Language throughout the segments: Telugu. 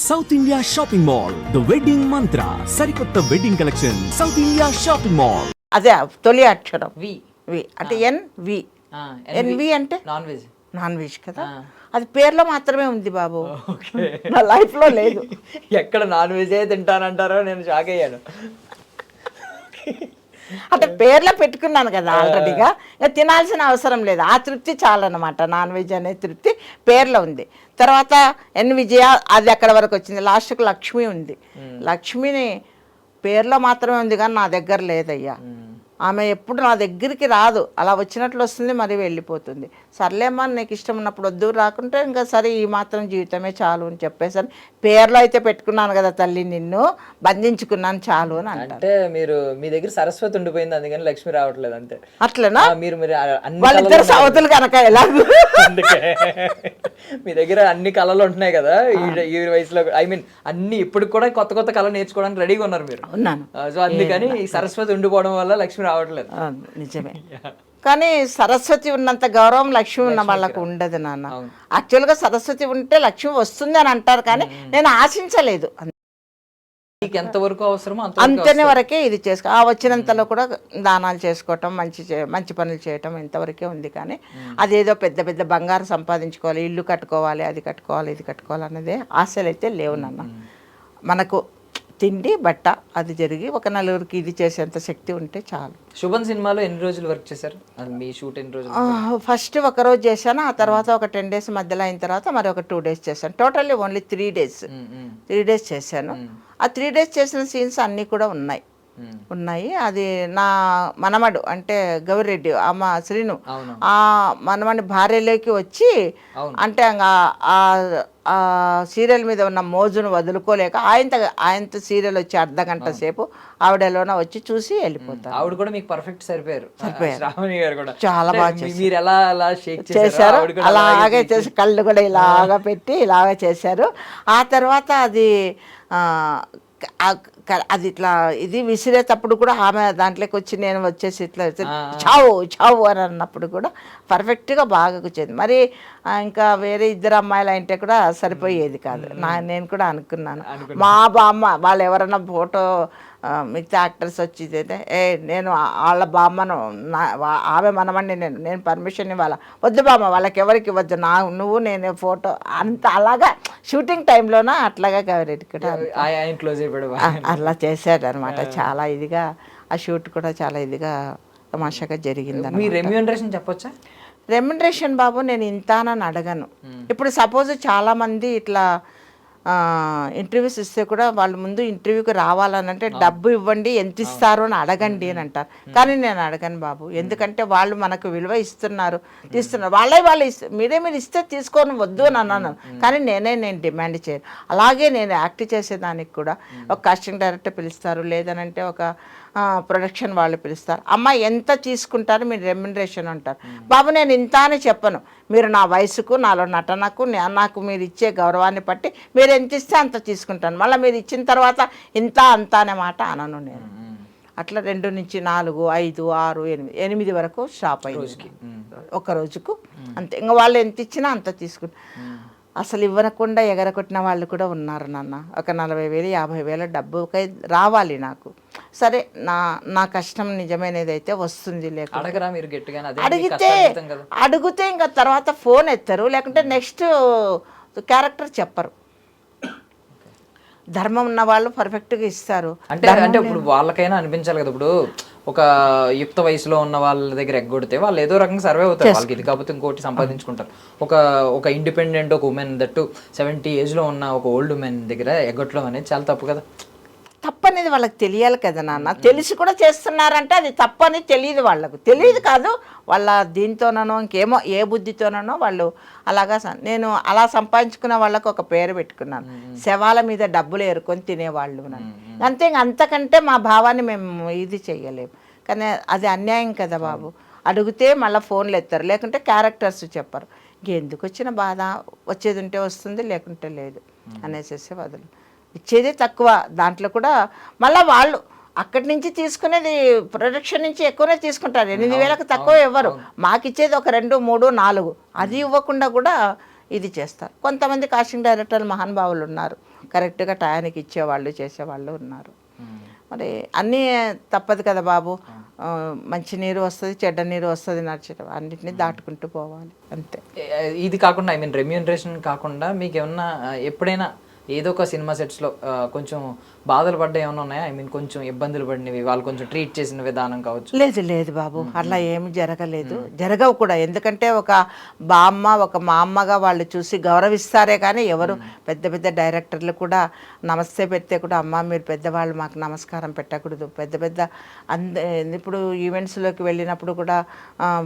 South India shopping mall the wedding మంత్ర సరికొత్త wedding collection south India shopping mall. అదే తొలి అక్షరం వి వి అంటే ఎన్వి ఎన్వి అంటే నాన్ వెజ్. నాన్ వెజ్ కదా, అది పేర్లో మాత్రమే ఉంది బాబు, నా లైఫ్ లో లేదు. ఎక్కడ నాన్ వెజే తింటానంటారో నేను షాక్ అయ్యాను. అంటే పేర్లో పెట్టుకున్నాను కదా ఆల్రెడీగా, ఇంకా తినాల్సిన అవసరం లేదు, ఆ తృప్తి చాలన్నమాట. నాన్ వెజ్ అనే తృప్తి పేర్లో ఉంది. తర్వాత ఎన్ విజయ అది అక్కడ వరకు వచ్చింది. లాస్ట్కు లక్ష్మి ఉంది. లక్ష్మిని పేర్లో మాత్రమే ఉంది కానీ నా దగ్గర లేదయ్యా. ఆమె ఎప్పుడు నా దగ్గరికి రాదు, అలా వచ్చినట్లు వస్తుంది, మరి వెళ్ళిపోతుంది. సర్లేమ్మా నీకు ఇష్టం ఉన్నప్పుడు వద్దు, రాకుంటే ఇంకా సరే ఈ మాత్రం జీవితమే చాలు అని చెప్పేసరి పేర్లో అయితే పెట్టుకున్నాను కదా తల్లి, నిన్ను బంధించుకున్నాను చాలు అని అంటారు. అంటే మీరు మీ దగ్గర సరస్వతి ఉండిపోయింది అందుకని లక్ష్మి రావట్లేదు అంతే. అట్లనా? మీరు మీరు అన్ని వాళ్ళిద్దరు సవతులు కనుక ఎలాగూ అందుకే మీ దగ్గర అన్ని కళలు ఉంటున్నాయి కదా ఈ వయసులో. ఐ మీన్ అన్ని ఇప్పుడు కూడా కొత్త కొత్త కళలు నేర్చుకోవడానికి రెడీగా ఉన్నారు మీరు. ఉన్నాను. సో అందుకని ఈ సరస్వతి ఉండిపోవడం వల్ల లక్ష్మి రావట్లేదు. నిజమే, కానీ సరస్వతి ఉన్నంత గౌరవం లక్ష్మి ఉన్న వాళ్ళకు ఉండదు నాన్న. యాక్చువల్గా సరస్వతి ఉంటే లక్ష్మి వస్తుంది అని అంటారు, కానీ నేను ఆశించలేదు. మీకు ఎంతవరకు అవసరమో అంతనే వరకే ఇది చేసుకో, ఆ వచ్చినంతలో కూడా దానాలు చేసుకోవటం, మంచి పనులు చేయటం ఇంతవరకే ఉంది. కానీ అదేదో పెద్ద పెద్ద బంగారం సంపాదించుకోవాలి, ఇల్లు కట్టుకోవాలి, అది కట్టుకోవాలి, ఇది కట్టుకోవాలి అన్నదే ఆశలు అయితే లేవు నాన్న. మనకు తిండి బట్ట అది జరిగి ఒక నలుగురికి ఇది చేసేంత శక్తి ఉంటే చాలు. శుభం సినిమాలో ఎన్ని రోజులు వర్క్ చేశారు? మీ షూట్ ఎన్ని రోజులు? ఫస్ట్ ఒక రోజు చేశాను, ఆ తర్వాత ఒక 10 days మధ్యలో అయిన తర్వాత మరి ఒక 2 days చేశాను. టోటల్లీ ఓన్లీ 3 days 3 days చేశాను. ఆ 3 days చేసిన సీన్స్ అన్నీ కూడా ఉన్నాయి. అది నా మనమడు అంటే గౌరిరెడ్డి అమ్మ శ్రీను, ఆ మనమడి భార్యలోకి వచ్చి అంటే ఆ సీరియల్ మీద ఉన్న మోజును వదులుకోలేక ఆయనతో సీరియల్ వచ్చి అర్ధగంట సేపు ఆవిడలోన వచ్చి చూసి వెళ్ళిపోతారు. ఆవిడ కూడా మీకు పర్ఫెక్ట్ సరిపోయారు. చాలా బాగా చేశారు. అలాగే చేసి కళ్ళు కూడా ఇలాగా పెట్టి ఇలాగా చేశారు. ఆ తర్వాత అది ఇట్లా ఇది విసిరేటప్పుడు కూడా ఆమె దాంట్లోకి వచ్చి నేను వచ్చేసి ఇట్లా చావు అని అన్నప్పుడు కూడా పర్ఫెక్ట్గా బాగా కూర్చోంది. మరి ఇంకా వేరే 2 అమ్మాయిలు అంటే కూడా సరిపోయేది కాదు. నేను కూడా అనుకున్నాను, మా బామ్మ వాళ్ళు ఎవరైనా ఫోటో మిగతా యాక్టర్స్ వచ్చిందైతే నేను వాళ్ళ బామ్మను ఆమె మనమండి, నేను పర్మిషన్ ఇవ్వాలా, వద్దు బామ్మ వాళ్ళకి ఎవరికి ఇవ్వద్దు, నువ్వు నేను ఫోటో అంత అలాగా షూటింగ్ టైంలోన అట్లాగా కవరేట్ కూడా అలా చేశాడు అనమాట. చాలా ఇదిగా ఆ షూట్ కూడా చాలా ఇదిగా తమాషాగా జరిగింది. మీ రెమ్యూనరేషన్ చెప్పొచ్చా? రెమ్యూనరేషన్ బాబు నేను ఇంతానని అడగను. ఇప్పుడు సపోజ్ చాలామంది ఇట్లా ఇంటర్వ్యూస్ ఇస్తే కూడా వాళ్ళు ముందు ఇంటర్వ్యూకి రావాలని అంటే డబ్బు ఇవ్వండి, ఎంత ఇస్తారు అని అడగండి అని అంటారు. కానీ నేను అడగను బాబు, ఎందుకంటే వాళ్ళు మనకు విలువ ఇస్తున్నారు, తీస్తున్నారు. వాళ్ళు మీరు ఇస్తే తీసుకొని వద్దు అని అన్నాను, కానీ నేను డిమాండ్ చేయను. అలాగే నేను యాక్ట్ చేసేదానికి కూడా ఒక కాస్టింగ్ డైరెక్టర్ పిలుస్తారు, లేదనంటే ఒక ప్రొడక్షన్ వాళ్ళు పిలుస్తారు. అమ్మ ఎంత తీసుకుంటారు మీరు రెమ్యునరేషన్ అంటారు. బాబు నేను ఇంత అని చెప్పను, మీరు నా వయసుకు నాలో నటనకు నాకు మీరు ఇచ్చే గౌరవాన్ని బట్టి మీరు ఎంత ఇస్తే అంత తీసుకుంటాను. మళ్ళీ మీరు ఇచ్చిన తర్వాత ఇంత అంత అనే మాట అనను నేను. అట్లా 2 నుంచి 4, 5, 6, 8 వరకు స్టాప్ అయ్యి ఒక రోజుకు అంతే. ఇంకా వాళ్ళు ఎంత ఇచ్చినా అంత తీసుకుంటారు. అసలు ఇవ్వనకుండా ఎగరకొట్టిన వాళ్ళు కూడా ఉన్నారు నాన్న. ఒక 40,000 50,000 డబ్బుకై రావాలి నాకు. సరే నా కష్టం నిజమైనదైతే వస్తుంది. అడిగితే ఇంకా తర్వాత ఫోన్ ఎత్తారు, లేకుంటే నెక్స్ట్ క్యారెక్టర్ చెప్పరు. ధర్మం ఉన్న వాళ్ళు పర్ఫెక్ట్గా ఇస్తారు. అంటే ఇప్పుడు వాళ్ళకైనా అనిపించాలి కదా, ఇప్పుడు ఒక యుక్త వయసులో ఉన్న వాళ్ళ దగ్గర ఎగ్గొడితే వాళ్ళు ఏదో రకంగా సర్వే అవుతారు, వాళ్ళకి ఇది కాకపోతే ఇంకోటి సంపాదించుకుంటారు. ఒక ఇండిపెండెంట్ ఒక ఉమెన్ దట్టు 70 ఏజ్లో ఉన్న ఒక ఓల్డ్ ఉమెన్ దగ్గర ఎగ్గొట్టడం అనేది చాలా తప్పు కదా. తప్పనేది వాళ్ళకి తెలియాలి కదా నాన్న. తెలిసి కూడా చేస్తున్నారంటే అది తప్పని తెలియదు వాళ్ళకు. తెలియదు కాదు, వాళ్ళ దీంతోనో ఇంకేమో ఏ బుద్ధితోనో వాళ్ళు అలాగా. నేను అలా సంపాదించుకున్న వాళ్ళకు ఒక పేరు పెట్టుకున్నాను, శవాల మీద డబ్బులు ఏరుకొని తినేవాళ్ళు నన్ను. అంతే, అంతకంటే మా భావాన్ని మేము ఇది చెయ్యలేము. కానీ అది అన్యాయం కదా బాబు. అడిగితే మళ్ళీ ఫోన్లు ఎత్తారు, లేకుంటే క్యారెక్టర్స్ చెప్పరు. ఎందుకు వచ్చిన బాధ, వచ్చేది ఉంటే వస్తుంది, లేకుంటే లేదు అనేసి వదులు. ఇచ్చేదే తక్కువ, దాంట్లో కూడా మళ్ళీ వాళ్ళు అక్కడి నుంచి తీసుకునేది ప్రొడక్షన్ నుంచి ఎక్కువనే తీసుకుంటారు. 8,000కు తక్కువ ఇవ్వరు. మాకు ఇచ్చేది ఒక 2, 3, 4 అది ఇవ్వకుండా కూడా ఇది చేస్తారు. కొంతమంది కాస్టింగ్ డైరెక్టర్లు మహానుభావులు ఉన్నారు, కరెక్ట్గా టయానికి ఇచ్చేవాళ్ళు చేసేవాళ్ళు ఉన్నారు. మరి అన్నీ తప్పదు కదా బాబు, మంచి నీరు వస్తుంది, చెడ్డ నీరు వస్తుంది, నడిచడం అన్నిటిని దాటుకుంటూ పోవాలి అంతే. ఇది కాకుండా ఐ మీన్ రెమ్యూనరేషన్ కాకుండా మీకు ఏమన్నా ఎప్పుడైనా ఏదో ఒక సినిమా సెట్స్లో కొంచెం బాధలు పడ్డా ఏమైనా ఉన్నాయా? ఐ మీన్ కొంచెం ఇబ్బందులు పడినవి, వాళ్ళు కొంచెం ట్రీట్ చేసిన విధానం కావచ్చు. లేదు లేదు బాబు, అట్లా ఏమి జరగలేదు, జరగవు కూడా. ఎందుకంటే ఒక బామ్మ ఒక మా అమ్మగా వాళ్ళు చూసి గౌరవిస్తారే కానీ ఎవరు పెద్ద పెద్ద డైరెక్టర్లు కూడా నమస్తే పెడితే కూడా అమ్మ మీరు పెద్దవాళ్ళు మాకు నమస్కారం పెట్టకూడదు, పెద్ద పెద్ద ఇప్పుడు ఈవెంట్స్లోకి వెళ్ళినప్పుడు కూడా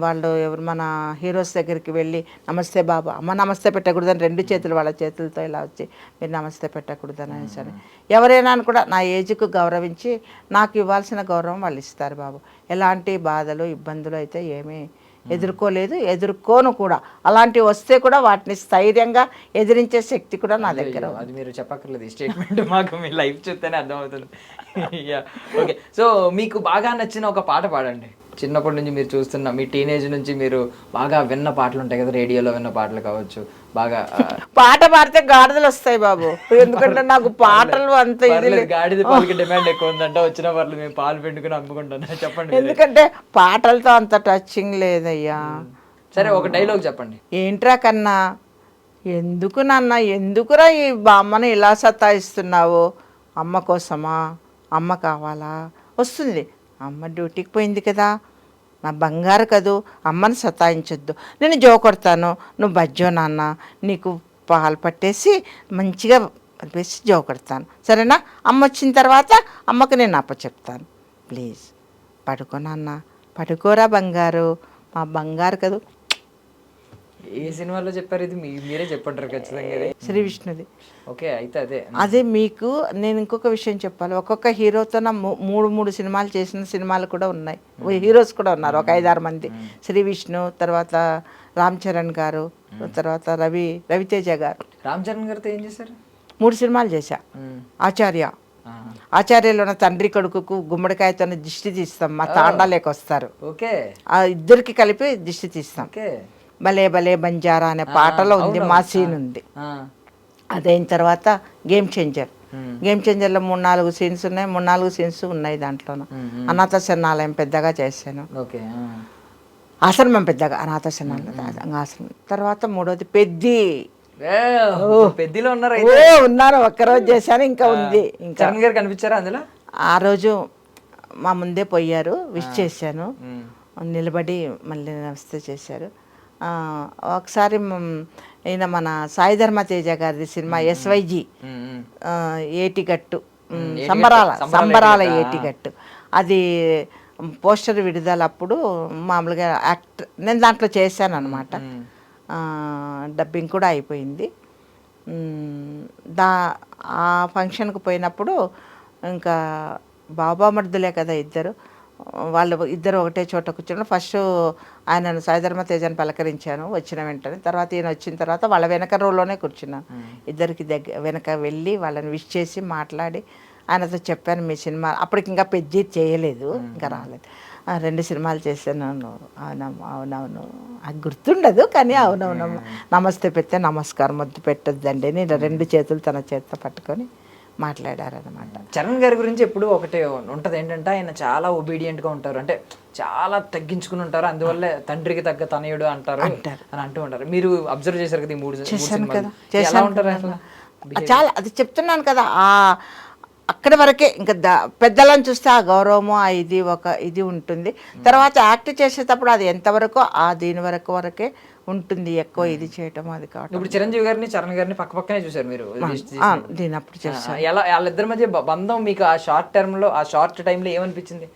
వాళ్ళు ఎవరు మన హీరోస్ దగ్గరికి వెళ్ళి నమస్తే బాబు అమ్మ నమస్తే పెట్టకూడదు అని 2 చేతులు వాళ్ళ చేతులతో ఇలా వచ్చి మీరు నమస్తే పెట్టకూడదు అని అనేసి, ఎవరైనా కూడా నా ఏజ్కు గౌరవించి నాకు ఇవ్వాల్సిన గౌరవం వాళ్ళు ఇస్తారు బాబు. ఎలాంటి బాధలు ఇబ్బందులు అయితే ఏమీ ఎదుర్కోలేదు, ఎదుర్కోను కూడా. అలాంటివి వస్తే కూడా వాటిని స్థైర్యంగా ఎదిరించే శక్తి కూడా నా దగ్గర. అది మీరు చెప్పక్కర్లేదు, ఈ స్టేట్మెంట్ మాకు మీ లైఫ్ చూస్తేనే అర్థమవుతుంది. ఓకే, సో మీకు బాగా నచ్చిన ఒక పాట పాడండి. చిన్నప్పటి నుంచి మీరు చూస్తున్న మీ టీనేజ్ నుంచి మీరు బాగా విన్న పాటలు ఉంటాయి కదా, రేడియోలో విన్న పాటలు కావచ్చు, బాగా పాట పాడితే గాడిదలు వస్తాయి బాబు. ఎందుకంటే నాకు పాటలు అంత ఇది, గాడిద పాలకి డిమాండ్ ఎక్కువ ఉందంట, వచ్చిన వాళ్ళు మేము పాలు పెట్టుకుని అమ్ముకుంటాను. చెప్పండి. ఎందుకంటే పాటలతో అంత టచింగ్ లేదయ్యా. సరే, ఒక డైలాగ్ చెప్పండి. ఏంట్రా కన్నా, ఎందుకు నాన్న, ఎందుకురా ఈ బామ్మని ఇలా సతాయిస్తున్నావు? అమ్మ కోసమా? అమ్మ కావాలా? వస్తుంది, అమ్మ డ్యూటీకి పోయింది కదా, నా బంగారు కదూ, అమ్మని సతాయించొద్దు. నేను జో కొడతాను, నువ్వు బజ్జో నాన్న, నీకు పాలు పట్టేసి మంచిగా కలిపేసి జో కొడతాను, సరేనా? అమ్మ వచ్చిన తర్వాత అమ్మకు నేను అప్పచెప్తాను. ప్లీజ్ పడుకో నాన్న, పడుకోరా బంగారు, మా బంగారు కదూ. ఏ సినిమాలో చెప్పారు ఇది? మీరే చెప్పంటారు ఖచ్చితంగా. శ్రీ విష్ణుది. ఓకే, అయితే అదే మీకు నేను ఇంకొక విషయం చెప్పాలి. ఒక్కొక్క హీరోతో నా 3 సినిమాలు చేసిన సినిమాలు కూడా ఉన్నాయి, హీరోస్ కూడా ఉన్నారు, ఒక 5-6 మంది. శ్రీ విష్ణు, తర్వాత రామ్ చరణ్ గారు, తర్వాత రవితేజ గారు. రామ్ చరణ్ గారితో ఏం చేశారు? 3 సినిమాలు చేశా. ఆచార్యలో తండ్రి కొడుకుకు గుమ్మడికాయతో దిష్టి తీస్తాం, మా తాండాలేకి వస్తారు, ఓకే, ఆ ఇద్దరికి కలిపి దిష్టి తీస్తాం. భలే భలే బంజారా అనే పాటలో ఉంది, మా సీన్ ఉంది. అదైన తర్వాత గేమ్ చేంజర్లో 3-4 సీన్స్ ఉన్నాయి, 3-4 సీన్స్ ఉన్నాయి దాంట్లోనూ. అనాథ శరణాలయం పెద్దగా చేశాను, ఆశ్రమం పెద్దగా, అనాథ శరణాలయం ఆశ్రమం. తర్వాత 3వది పెద్దిలో ఉన్నారు, ఒక్కరోజు చేశాను, ఇంకా ఉంది. ఇంకా గారు కనిపించారా అందులో? ఆ రోజు మా ముందే పోయారు, విష్ చేశాను, నిలబడి మళ్ళీ నమస్తే చేశారు. ఒకసారి ఈయన మన సాయి ధర్మ తేజ గారిది సినిమా SYG ఏటిగట్టు, సంబరాల ఏటిగట్టు, అది పోస్టర్ విడుదల అప్పుడు మామూలుగా నేను దాంట్లో చేశాను అనమాట. డబ్బింగ్ కూడా అయిపోయింది. ఆ ఫంక్షన్కి పోయినప్పుడు ఇంకా బాబామర్దులే కదా వాళ్ళు ఇద్దరు ఒకటే చోట కూర్చొని ఫస్ట్ ఆయనను సాయిధర్మ తేజని పలకరించాను వచ్చిన వెంటనే. తర్వాత ఈయన వచ్చిన తర్వాత వాళ్ళ వెనక రోలోనే కూర్చున్నాను. ఇద్దరికి వెనక వెళ్ళి వాళ్ళని విష్ చేసి మాట్లాడి ఆయనతో చెప్పాను, మీ సినిమా అప్పటికి ఇంకా పెద్ద చేయలేదు, ఇంకా రాలేదు, 2 సినిమాలు చేశాను. అవునవును అది గుర్తుండదు కానీ అవునవునమ్మ, నమస్తే పెడితే నమస్కారం, ముద్దు పెట్టొద్దండి. నేను 2 చేతులు తన చేతితో పట్టుకొని మాట్లాడారనమాట. చరణ్ గారి గురించి ఎప్పుడు ఒకటే ఉంటుంది ఏంటంటే, ఆయన చాలా ఒబీడియంట్గా ఉంటారు, అంటే చాలా తగ్గించుకుని ఉంటారు, అందువల్లే తండ్రికి తగ్గ తనయుడు అంటారు అని అంటూ ఉంటారు. మీరు అబ్జర్వ్ చేశారు కదా ఈ 3 సినిమాలు, ఎలా ఉంటారు అసలు? చాలా, అది చెప్తున్నాను కదా, అక్కడి వరకే. ఇంకా పెద్దలను చూస్తే ఆ గౌరవము ఆ ఇది ఉంటుంది. తర్వాత యాక్ట్ చేసేటప్పుడు అది ఎంతవరకు దీని వరకే ఉంటుంది, ఎక్కువ ఇది చేయటం అది కావడం. ఇప్పుడు చిరంజీవి గారిని చరణ్ గారిని పక్కనే చూసారు మీరు, నేను అప్పుడు చేశాను. ఎలా వాళ్ళిద్దరి మధ్య బంధం మీకు ఆ షార్ట్ టర్మ్లో, ఆ షార్ట్ టైంలో ఏమనిపించింది?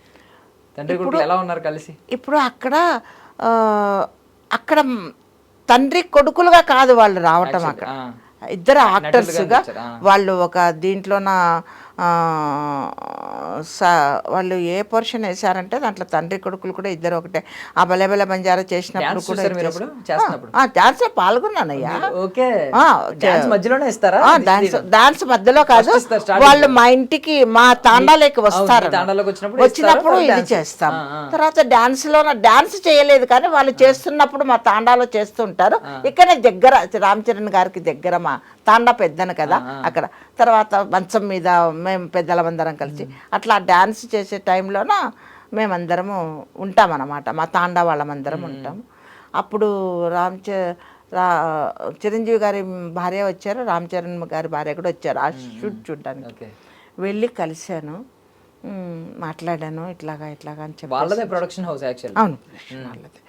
తండ్రి కొడుకు ఎలా ఉన్నారు కలిసి? ఇప్పుడు అక్కడ తండ్రి కొడుకులుగా కాదు వాళ్ళు రావటం, అక్కడ ఇద్దరు యాక్టర్స్గా వాళ్ళు ఒక దీంట్లోన వాళ్ళు ఏ పోర్షన్ వేసారంటే దాంట్లో తండ్రి కొడుకులు కూడా ఇద్దరు ఒకటే. ఆ బలే బంజారా చేసినప్పుడు కూడా డాన్స్ పాల్గొన్నానయ్యా. డాన్స్ మధ్యలో కాదు, వాళ్ళు మా ఇంటికి మా తాండాలోకి వస్తారు, వచ్చినప్పుడు ఇది చేస్తాం. తర్వాత డాన్స్ చేయలేదు కానీ వాళ్ళు చేస్తున్నప్పుడు మా తాండాలో చేస్తుంటారు. ఇక్కడ దగ్గర రామ్ చరణ్ గారికి దగ్గర మా తాండా పెద్దను కదా అక్కడ. తర్వాత మంచం మీద మేము పెద్దలమందరం కలిసి అట్లా డ్యాన్స్ చేసే టైంలోన మేమందరము ఉంటామన్నమాట, మా తాండా వాళ్ళమందరం ఉంటాము. అప్పుడు చిరంజీవి గారి భార్య వచ్చారు, రామ్ చరణ్ గారి భార్య కూడా వచ్చారు ఆ షూట్ చూడడానికి. వెళ్ళి కలిశాను, మాట్లాడాను, ఇట్లాగా అని చెప్పి. వాళ్ళదే ప్రొడక్షన్ హౌస్ యాక్చువల్లీ. అవును, వాళ్ళదే.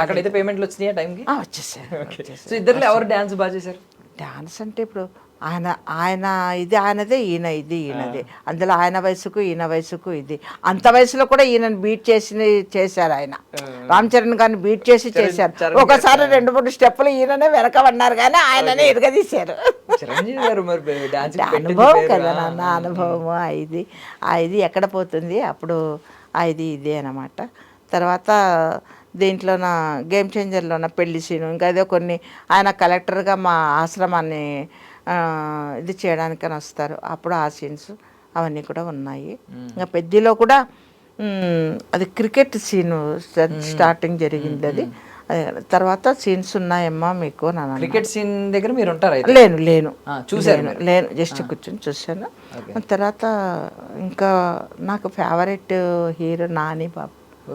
అక్కడైతే పేమెంట్లు వచ్చినాయా టైంకి? వచ్చేసారు. సో ఇద్దరు ఎవరు డాన్స్ బాగా చేశారు? డాన్స్ అంటే ఇప్పుడు ఆయన ఇది ఆయనదే, ఈయన ఇది ఈయనదే. అందులో ఆయన వయసుకు ఈయన వయసుకు ఇది, అంత వయసులో కూడా ఈయనని బీట్ చేశారు ఆయన. రామ్ చరణ్ గారిని బీట్ చేసి చేశారు. ఒకసారి 2-3 స్టెప్పులు ఈయననే వెనకబడినారు కానీ ఆయననే ఇరగదీశారు. అనుభవం కదా నాన్న, అనుభవము. ఇది ఎక్కడ పోతుంది అప్పుడు ఇదే అనమాట. తర్వాత దీంట్లోన గేమ్ చేంజర్లోన పెళ్లి సీను, ఇంకా ఏదో కొన్ని ఆయన కలెక్టర్గా మా ఆశ్రమాన్ని ఇది చేయడానికని వస్తారు, అప్పుడు ఆ సీన్స్ అవన్నీ కూడా ఉన్నాయి. ఇంకా పెద్దలో కూడా అది క్రికెట్ సీను స్టార్టింగ్ జరిగింది. అది తర్వాత సీన్స్ ఉన్నాయమ్మా మీకు. క్రికెట్ సీన్ దగ్గర మీరు ఉంటారు? లేను చూసాను, జస్ట్ కూర్చొని చూశాను. తర్వాత ఇంకా నాకు ఫేవరెట్ హీరో నాని బాబు.